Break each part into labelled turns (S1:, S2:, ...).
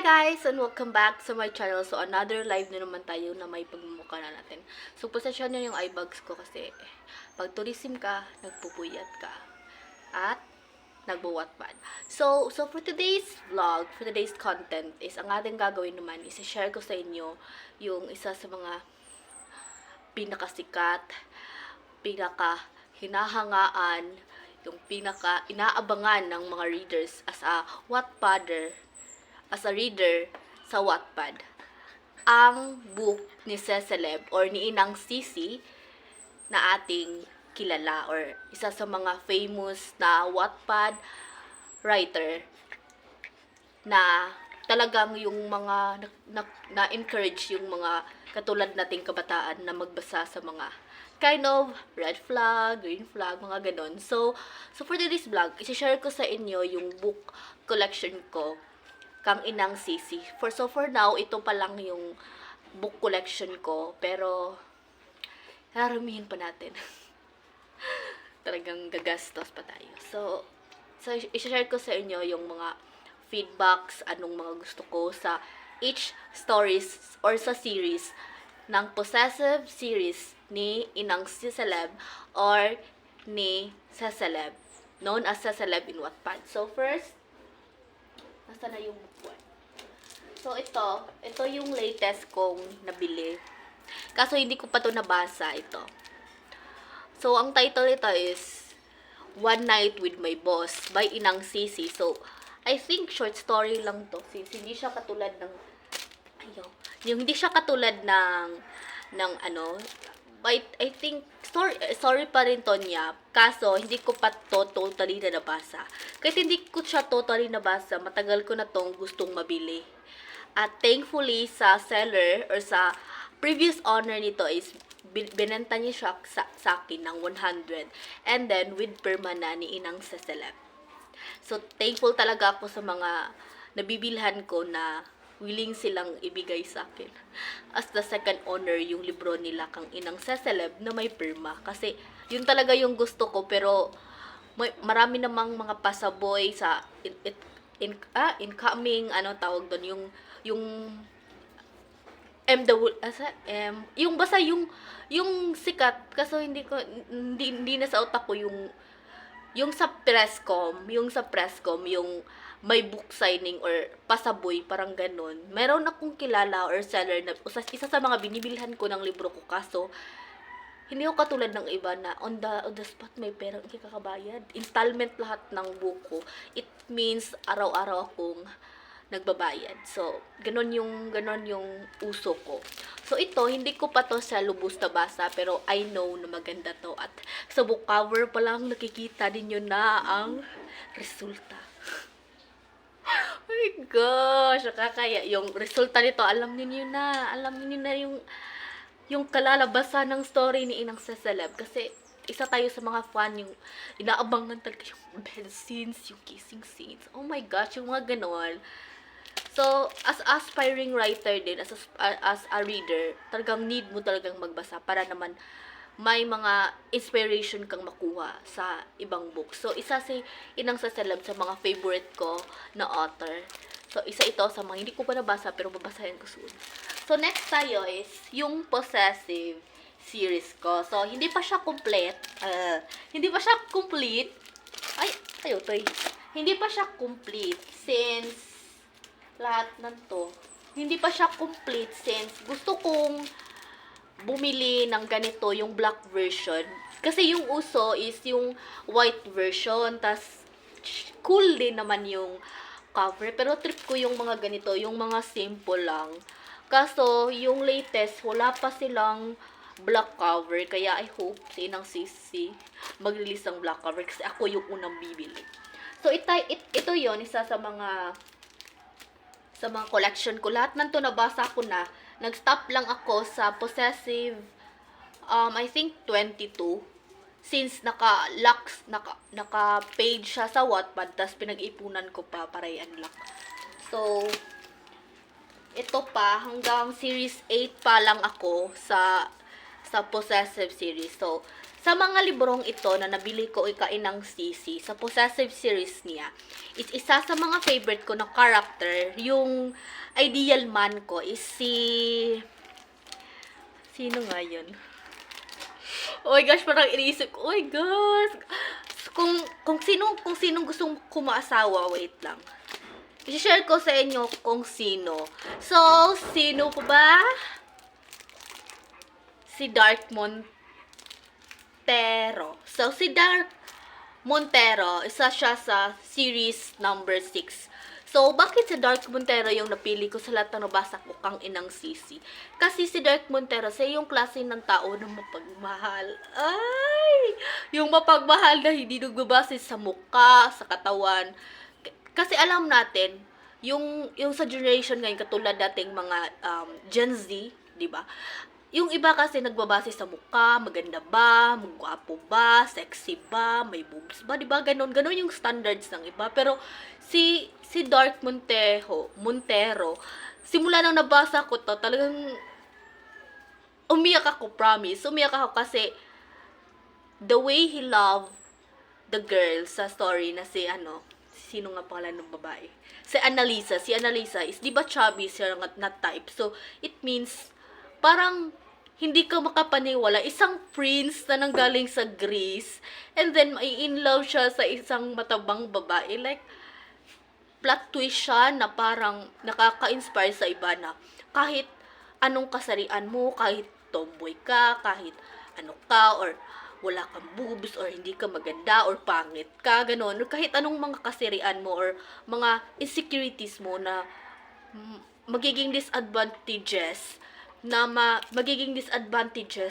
S1: guys! And welcome back sa my channel. So, another live na naman tayo na may pagmumukha na natin. So, pasensya nyo yung eye bags ko kasi pag tourism ka, nagpupuyat ka. At nagbuwatpad. So for today's vlog, for today's content is, ang ating gagawin naman is i-share ko sa inyo yung isa sa mga pinakasikat, pinaka hinahangaan, yung pinaka inaabangan ng mga readers as a Wattpadder, as a reader sa Wattpad. Ang book ni Ceceleb or ni Inang Sisi na ating kilala or isa sa mga famous na Wattpad writer na talagang yung mga na-encourage yung mga katulad nating kabataan na magbasa sa mga kind of red flag, green flag, mga ganon. So for today's vlog, isi-share ko sa inyo yung book collection ko kang Inang Sisi. For now, ito pa lang yung book collection ko, pero haramihin pa natin. Talagang gagastos pa tayo. So i-share ko sa inyo yung mga feedbacks, anong mga gusto ko sa each stories or sa series ng Possessive series ni Inang Ceceleb or ni Ceceleb, known as Ceceleb in Wattpad. So first, nasa na yung book 1? So ito yung latest kong nabili. Kaso hindi ko pa to nabasa ito. So ang title nito is One Night with My Boss by Inang Sisi. So I think short story lang to, since hindi siya katulad ng hindi siya katulad ng ano, but I think story pa rin to niya. Kaso hindi ko pa to totally na nabasa. Kahit hindi ko siya totally nabasa, matagal ko na tong gustong mabili. At thankfully sa seller or sa previous owner nito is binenta niya siya sa akin ng 100, and then with perma na ni Inang Ceceleb. So thankful talaga ako sa mga nabibilhan ko na willing silang ibigay sa akin as the second owner yung libro nila kang Inang Ceceleb na may perma, kasi yun talaga yung gusto ko. Pero marami namang mga pasaboy sa incoming, ano tawag doon, yung yung basta yung sikat, kaso hindi na sa utak ko yung sa Presscom, yung may book signing or pasaboy, parang ganun. Meron akong kilala or seller na isa sa mga binibilhan ko ng libro ko, kaso hindi ko katulad ng iba na on the spot may perang ikakabayad. Installment lahat ng book ko. It means araw-araw akong nagbabayad. So ganon yung uso ko. So ito, hindi ko pa to sa lubos na basa, pero I know na maganda to. At sa book cover pa lang nakikita ninyo na ang resulta. Oh my gosh, nakakaya. Yung resulta nito, alam niyo na yung kalalabasan ng story ni Inang Ceceleb. Kasi isa tayo sa mga fan, yung inaabangan talaga yung bed scenes, yung kissing scenes. Oh my gosh, yung mga ganon. So, as aspiring writer din, as a reader, talagang need mo talagang magbasa para naman may mga inspiration kang makuha sa ibang book. So, isa si Inang Ceceleb sa mga favorite ko na author. So, isa ito sa mga hindi ko pa nabasa pero babasahin ko soon. So, next tayo is yung Possessive series ko. So, hindi pa siya complete. Hindi pa siya complete. Hindi pa siya complete since lahat ng to. Hindi pa siya complete since gusto kong bumili ng ganito, yung black version. Kasi yung uso is yung white version. Tas cool din naman yung cover. Pero trip ko yung mga ganito, yung mga simple lang. Kaso yung latest, wala pa silang black cover. Kaya I hope si Inang Sisi mag-release ng black cover kasi ako yung unang bibili. So ito yon, isa sa mga collection ko. Lahat ng to nabasa ko na. Nag-stop lang ako sa Possessive, I think 22. Since naka-page siya sa Wattpad, tas pinag-ipunan ko pa para i-unlock. So, ito pa, hanggang series 8 pa lang ako sa sa possessive series. So, sa mga librong ito na nabili ko ikainang sisi, sa possessive series niya, is isa sa mga favorite ko na character, yung ideal man ko is sino nga yun? Oh my gosh, parang iniisip ko, oh my gosh. Kung sinong gustong kumaasawa, wait lang. I-share ko sa inyo kung sino. So, sino pa ba? Si Dark Montero. So, si Dark Montero, isa siya sa series number 6. So, bakit si Dark Montero yung napili ko sa lahat ng nabasa ko kang inang sisi? Kasi si Dark Montero, siya yung klase ng tao na mapagmahal. Ay! Yung mapagmahal na hindi nagbabase sa mukha, sa katawan. Kasi alam natin, yung sa generation ngayon, katulad dating mga Gen Z, di ba? Yung iba kasi nagbabase sa mukha, maganda ba, magwapo ba, sexy ba, may boobs ba, di ba? Ganon yung standards ng iba. Pero si Dark Montero, simula nang nabasa ko to, talagang umiyak ako, promise. Umiyak ako kasi the way he loved the girl sa story na sino nga pangalan ng babae? Si Annalisa. Si Annalisa is, di ba chubby siya na type? So, it means, parang, hindi ka makapaniwala, isang prince na nanggaling sa Greece, and then, mai-in love siya sa isang matabang babae. Like, plot twist siya na parang nakaka-inspire sa iba na kahit anong kasarian mo, kahit tomboy ka, kahit ano ka, or wala kang boobs, or hindi ka maganda, or pangit ka, ganon. Or kahit anong mga kasarian mo, or mga insecurities mo na magiging disadvantages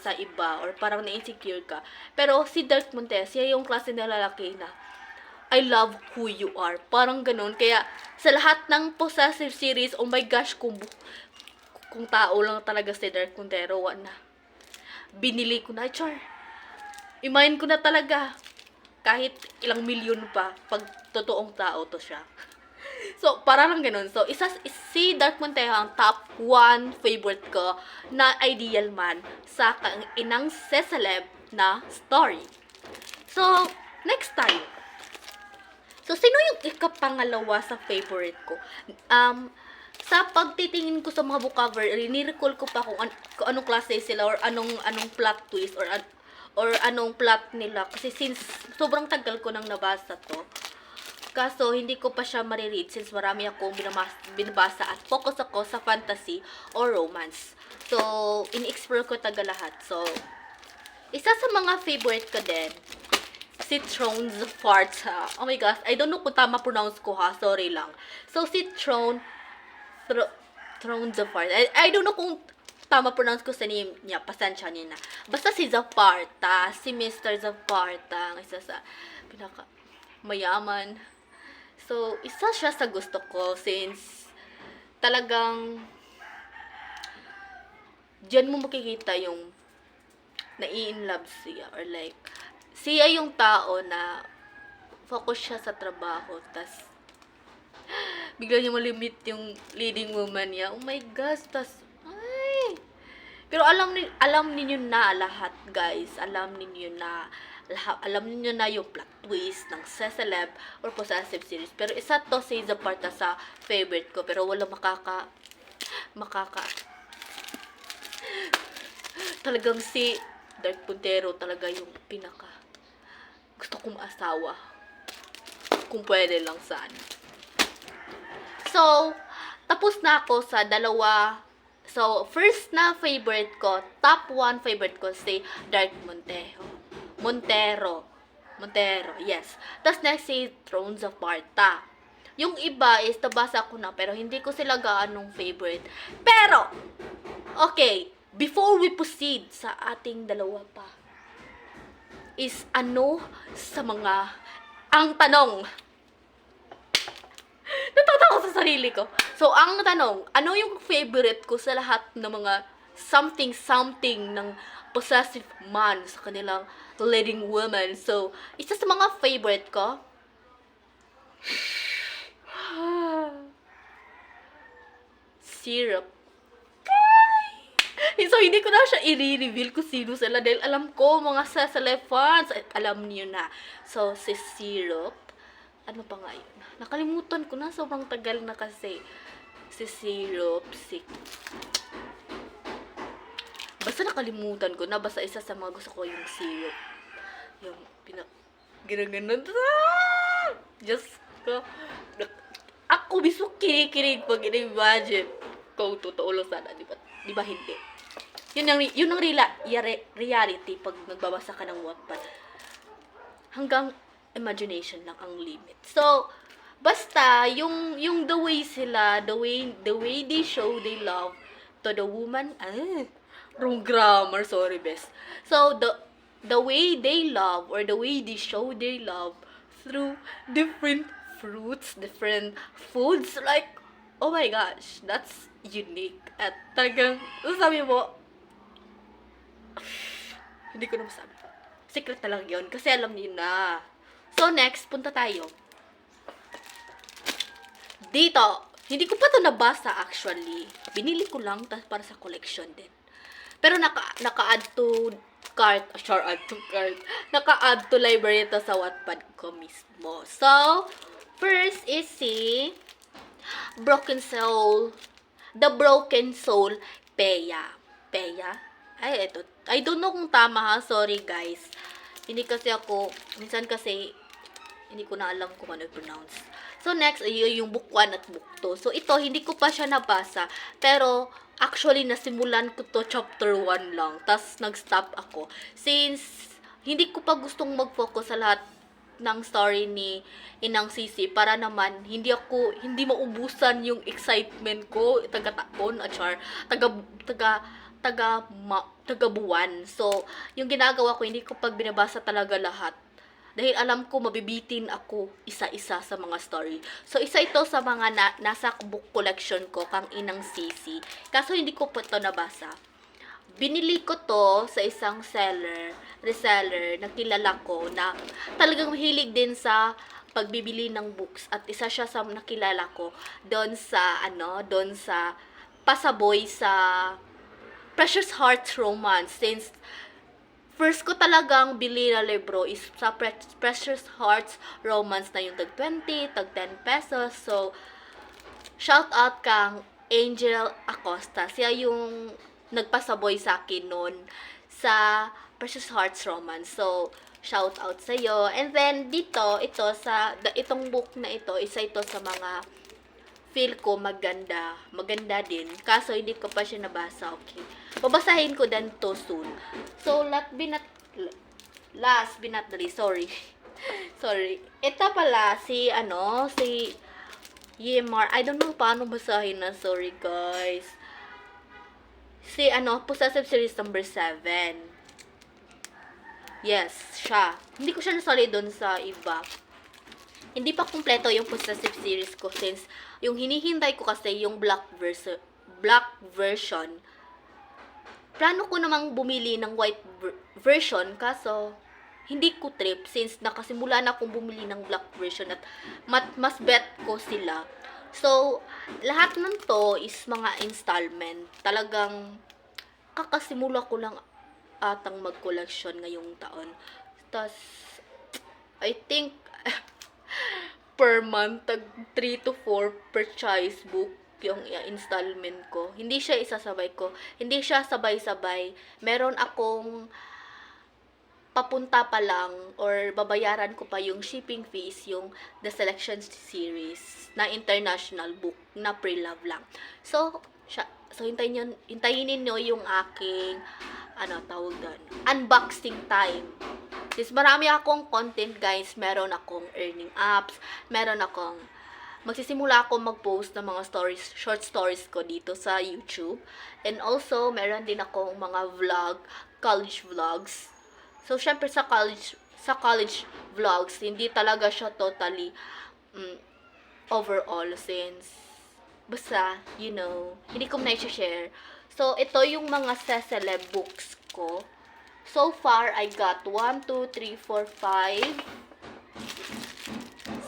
S1: sa iba, or parang na-insecure ka. Pero si Dark Montero, siya yung klase na lalaki na I love who you are. Parang ganun. Kaya, sa lahat ng possessive series, oh my gosh, kung tao lang talaga si Dark Montero, binili ko na, char. Imahin ko na talaga. Kahit ilang milyon pa, pag totoong tao to siya. So, para lang ganun. So, si Dark Montero ang top 1 favorite ko na ideal man sa inang seseleb na story. So, next tayo. So, sino yung ikapangalawa sa favorite ko? Sa pagtitingin ko sa mga book cover, ni-recall ko pa kung anong klase sila, or anong plot twist, or anong plot nila. Kasi since sobrang tagal ko nang nabasa to, kaso hindi ko pa siya mariread since marami akong binabasa at focus ako sa fantasy or romance. So, in-explore ko taga lahat. So, isa sa mga favorite ko din, si Thrones of Sparta. Oh my gosh, I don't know kung tama pronounce ko ha, sorry lang. So, si Thrones of Sparta. I don't know kung tama pronounce ko sa name niya, pasensya niya na. Basta si Zapata, si Mr. Zapata, ang isa sa pinaka mayaman. So, isa siya sa gusto ko since talagang diyan mo makikita yung nai-in-love siya, or like siya yung tao na focus siya sa trabaho, tas bigla niya malimit yung leading woman niya. Oh my gosh, tas ay. Pero alam niyo na lahat, guys. Alam niyo na yung plot twist ng seseleb or possessive series. Pero isa to si Zapata sa favorite ko, pero wala makaka talagang si Dark Montero talaga yung pinaka gusto kong asawa. Kung pwede lang sana. So, tapos na ako sa dalawa. So, first na favorite ko, top 1 favorite ko, si Dark Montero, yes. Tapos next, si Thrones of Sparta. Yung iba is nabasa ko na, pero hindi ko sila gaanong favorite. Pero, okay, before we proceed sa ating dalawa pa, is ano sa mga ang tanong. Natatawa sa sarili ko. So, ang tanong, ano yung favorite ko sa lahat ng mga something ng possessive man sa kanilang leading woman? So, isa sa mga favorite ko, syrup. So, hindi ko na siya i-reveal kung sino sila dahil alam ko, mga Cecily fans, at alam niyo na. So, si Syrup, ano pa nga yun? Nakalimutan ko na, sobrang tagal na kasi. Si Syrup, basta nakalimutan ko na, basta isa sa mga gusto ko yung Syrup. Yung, ginaganon. Diyos ko. Ako mismo kinikinig pag in-imagine. Kung totoo lang sana, di ba hindi? Yun ang reality pag nagbabasa ka ng Wattpad. Hanggang imagination lang ang limit. So, basta, yung the way sila, the way they show they love to the woman, wrong grammar, sorry best. So, the way they love or the way they show they love through different fruits, different foods, like, oh my gosh, that's unique. At talagang, sabi mo, hindi ko na masabi. Secret na lang yun, kasi alam niyo na. So, next, punta tayo. Dito, hindi ko pa to nabasa actually. Binili ko lang para sa collection din. Pero naka-add to cart, naka-add to library to sa Wattpad ko mismo. So, first is si Broken Soul, The Broken Soul, Peya. Ay, ito. I don't know kung tama ha. Sorry, guys. Hindi kasi ako, minsan kasi, hindi ko na alam kung ano i-pronounce. So, next, yung book 1 at book 2. So, ito, hindi ko pa siya nabasa. Pero, actually, nasimulan ko to chapter 1 lang. Tapos, nag-stop ako. Since, hindi ko pa gustong mag-focus sa lahat ng story ni Inang Sisi para naman hindi maubusan yung excitement ko, taga-taon at taga-buwan. So, yung ginagawa ko, hindi ko pag binabasa talaga lahat. Dahil alam ko, mabibitin ako isa-isa sa mga story. So, isa ito sa mga nasa book collection ko, kang Inang Sisi. Kaso, hindi ko pa ito nabasa. Binili ko to sa isang reseller na kilala ko na talagang mahilig din sa pagbibili ng books. At isa siya sa nakilala ko doon sa pasaboy sa Precious Hearts Romance. Since first ko talagang bili na libro is sa Precious Hearts Romance na yung tag 20, tag 10 pesos. So, shout out kang Angel Acosta. Siya yung nagpasaboy sa akin noon sa Precious Hearts Romance. So, shout out sa iyo. And then, itong book na ito, isa ito sa mga feel ko maganda din. Kaso, hindi ko pa siya nabasa. Okay. Babasahin ko din to soon. So, last but not the least, sorry. Sorry. Ito pala, si Yemar. I don't know paano basahin na. Sorry, guys. Si, Possessive Series number 7. Yes, siya. Hindi ko siya nasali doon sa iba. Hindi pa kumpleto yung Possessive Series ko since yung hinihintay ko kasi yung black version. Plano ko namang bumili ng white version kaso hindi ko trip since nakasimula na akong bumili ng black version at mas bet ko sila. So, lahat ng to is mga installment. Talagang kakasimula ko lang atang mag-collection ngayong taon. Tas, I think, per month, 3 to 4 per choice book yung installment ko. Hindi siya isasabay ko. Hindi siya sabay-sabay. Meron akong papunta pa lang or babayaran ko pa yung shipping fees, yung The Selection Series na international book na pre-love lang. So hintayin niyo yung aking tawag doon, unboxing time. Since marami akong content, guys, meron akong earning apps, magsisimula ako mag-post ng mga short stories ko dito sa YouTube. And also, meron din akong mga college vlogs. So, syempre sa college vlogs, hindi talaga siya totally overall since, basta, hindi ko na i-share. So, ito yung mga Cecily books ko. So far, I got 1, 2, 3, 4, 5,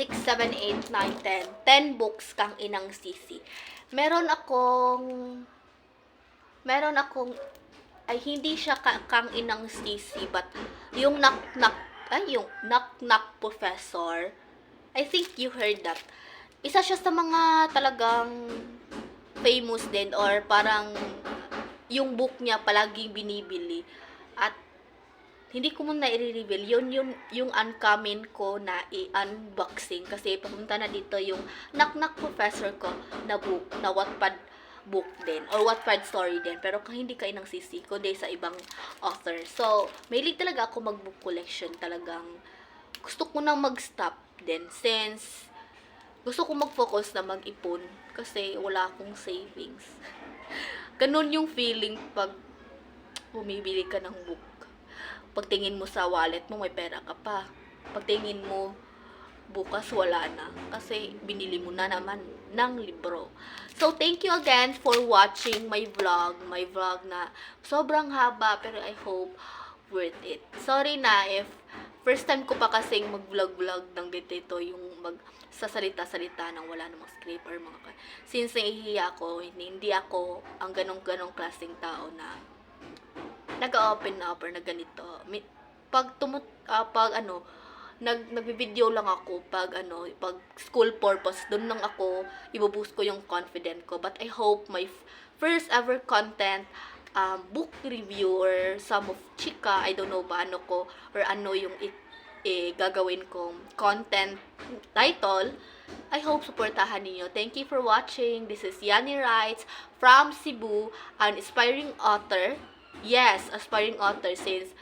S1: 6, 7, 8, 9, 10. 10 books kang Inang Sisi. Meron akong meron akong, ay hindi siya kang inang sisi, but yung knock knock professor, I think you heard that. Isa siya sa mga talagang famous din, or parang yung book niya palaging binibili. At hindi ko muna i-reveal. Yung uncommon ko na i-unboxing. Kasi papunta na dito yung Knock Knock Professor ko na book, na Wattpad book din, or Wattpad story din. Pero hindi kayo ng sisi ko din sa ibang author. So, mahilig talaga ako mag-book collection. Talagang gusto ko nang mag-stop din, since gusto ko mag-focus na mag-ipon kasi wala akong savings. Ganun yung feeling pag bumibili ka ng book. Pagtingin mo sa wallet mo, may pera ka pa. Pagtingin mo, bukas wala na. Kasi binili mo na naman ng libro. So, thank you again for watching my vlog. My vlog na sobrang haba, pero I hope worth it. Sorry na if first time ko pa kasing mag-vlog-vlog ng dito, yung magsasalita-salita ng wala namang script or mga since nahihiya ako, hindi ako ang ganong-ganong klaseng tao na nag-open up or na ganito. Pag nagbi-video lang ako pag school purpose, doon lang ako i-boost ko yung confident ko. But I hope my first ever content book review or some of chika, I don't know ba ano ko or ano yung gagawin kong content title. I hope supportahan niyo. Thank you for watching. This is Yani Writes from Cebu, an aspiring author. Yes, aspiring author, since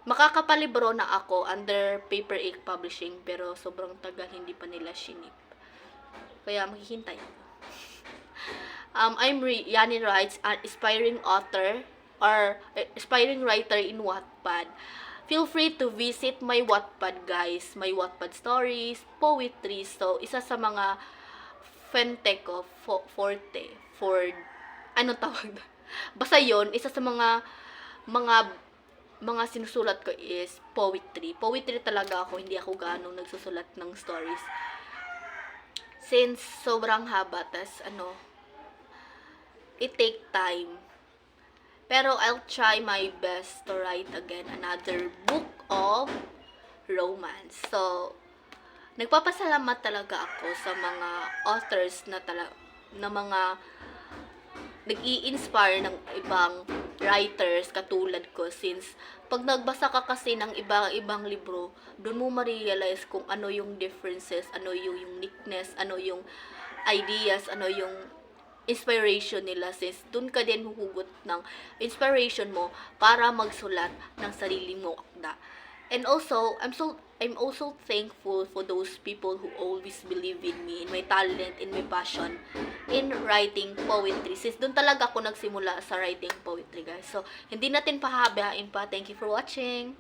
S1: makakapalibro na ako under Paper Ink Publishing, pero sobrang tagal hindi pa nila shinip. Kaya maghihintay ako. I'm Yani Writes, an aspiring author or aspiring writer in Wattpad. Feel free to visit my Wattpad, guys. My Wattpad stories, poetry. So, isa sa mga fente ko, forte, ano tawag? Basta yon, isa sa mga sinusulat ko is poetry. Poetry talaga ako, hindi ako ganong nagsusulat ng stories. Since sobrang haba, it take time. Pero I'll try my best to write again another book of romance. So, nagpapasalamat talaga ako sa mga authors na mga nag-i-inspire ng ibang writers katulad ko, since pag nagbasa ka kasi ng ibang libro, doon mo ma-realize kung ano yung differences, ano yung uniqueness, ano yung ideas, ano yung inspiration nila, since doon ka din huhugot ng inspiration mo para magsulat ng sarili mo akda. And also, I'm also thankful for those people who always believe in me, in my talent, in my passion, in writing poetry. Since doon talaga ako nagsimula sa writing poetry, guys. So, hindi natin pahabain pa. Thank you for watching.